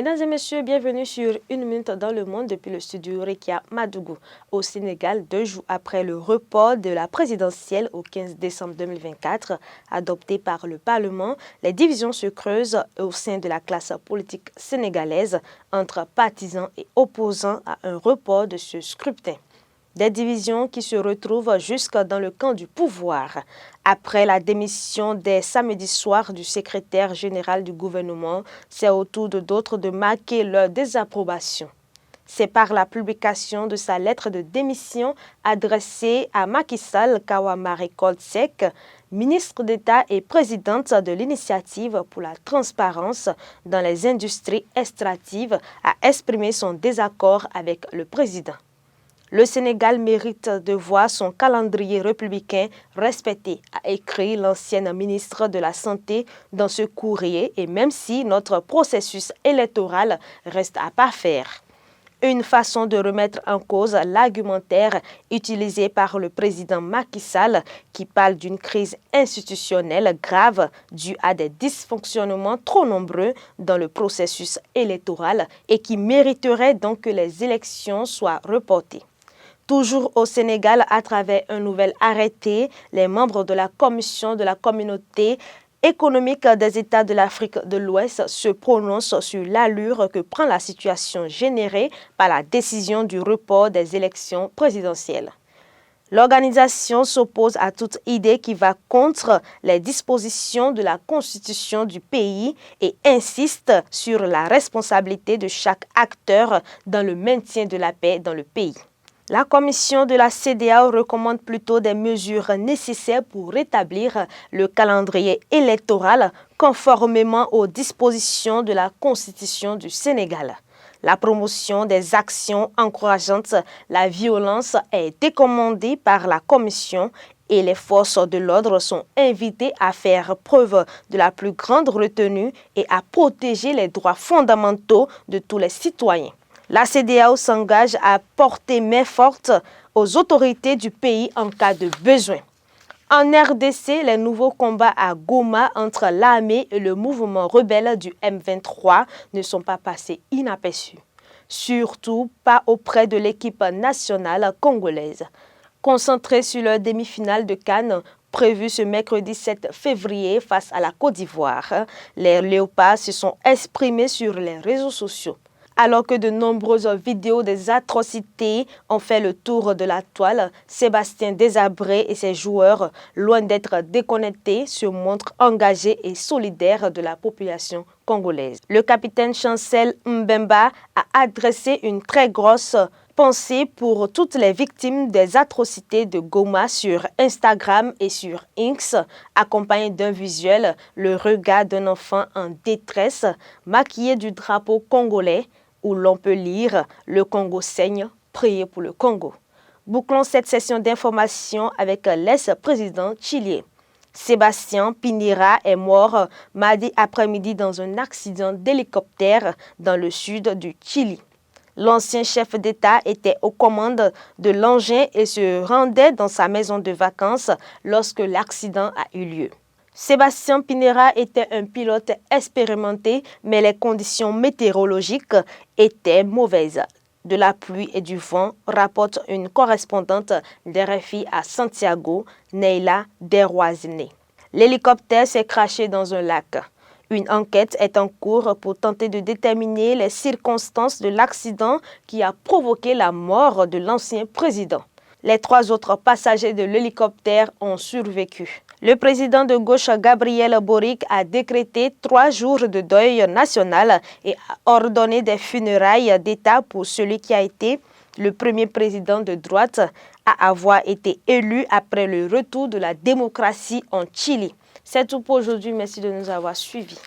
Mesdames et messieurs, bienvenue sur Une minute dans le monde depuis le studio Rekia Madougou. Au Sénégal, 2 jours après le report de la présidentielle au 15 décembre 2024, adopté par le Parlement, les divisions se creusent au sein de la classe politique sénégalaise entre partisans et opposants à un report de ce scrutin. Des divisions qui se retrouvent jusque dans le camp du pouvoir. Après la démission dès samedi soir du secrétaire général du gouvernement, c'est au tour de d'autres de marquer leur désapprobation. C'est par la publication de sa lettre de démission adressée à Macky Sall qu'Awa Marie Coll Seck, ministre d'État et présidente de l'initiative pour la transparence dans les industries extractives, a exprimé son désaccord avec le président. Le Sénégal mérite de voir son calendrier républicain respecté, a écrit l'ancienne ministre de la Santé dans ce courrier, et même si notre processus électoral reste à parfaire. Une façon de remettre en cause l'argumentaire utilisé par le président Macky Sall qui parle d'une crise institutionnelle grave due à des dysfonctionnements trop nombreux dans le processus électoral et qui mériterait donc que les élections soient reportées. Toujours au Sénégal, à travers un nouvel arrêté, les membres de la Commission de la Communauté économique des États de l'Afrique de l'Ouest se prononcent sur l'allure que prend la situation générée par la décision du report des élections présidentielles. L'organisation s'oppose à toute idée qui va contre les dispositions de la Constitution du pays et insiste sur la responsabilité de chaque acteur dans le maintien de la paix dans le pays. La commission de la CEDEAO recommande plutôt des mesures nécessaires pour rétablir le calendrier électoral conformément aux dispositions de la Constitution du Sénégal. La promotion des actions encourageant la violence est décommandée par la commission et les forces de l'ordre sont invitées à faire preuve de la plus grande retenue et à protéger les droits fondamentaux de tous les citoyens. La CEDEAO s'engage à porter main forte aux autorités du pays en cas de besoin. En RDC, les nouveaux combats à Goma entre l'armée et le mouvement rebelle du M23 ne sont pas passés inaperçus. Surtout pas auprès de l'équipe nationale congolaise. Concentrée sur leur demi-finale de CAN, prévue ce mercredi 7 février face à la Côte d'Ivoire, les Léopards se sont exprimés sur les réseaux sociaux. Alors que de nombreuses vidéos des atrocités ont fait le tour de la toile, Sébastien Desabré et ses joueurs, loin d'être déconnectés, se montrent engagés et solidaires de la population congolaise. Le capitaine Chancel Mbemba a adressé une très grosse pensée pour toutes les victimes des atrocités de Goma sur Instagram et sur X, accompagné d'un visuel, le regard d'un enfant en détresse, maquillé du drapeau congolais, où l'on peut lire « Le Congo saigne, priez pour le Congo ». Bouclons cette session d'information avec l'ex-président chilien. Sébastien Pinera est mort mardi après-midi dans un accident d'hélicoptère dans le sud du Chili. L'ancien chef d'État était aux commandes de l'engin et se rendait dans sa maison de vacances lorsque l'accident a eu lieu. Sébastien Pinera était un pilote expérimenté, mais les conditions météorologiques étaient mauvaises. De la pluie et du vent, rapporte une correspondante d'RFI à Santiago, Neila Derwazine. L'hélicoptère s'est crashé dans un lac. Une enquête est en cours pour tenter de déterminer les circonstances de l'accident qui a provoqué la mort de l'ancien président. Les 3 autres passagers de l'hélicoptère ont survécu. Le président de gauche, Gabriel Boric, a décrété 3 jours de deuil national et a ordonné des funérailles d'État pour celui qui a été le premier président de droite à avoir été élu après le retour de la démocratie en Chili. C'est tout pour aujourd'hui. Merci de nous avoir suivis.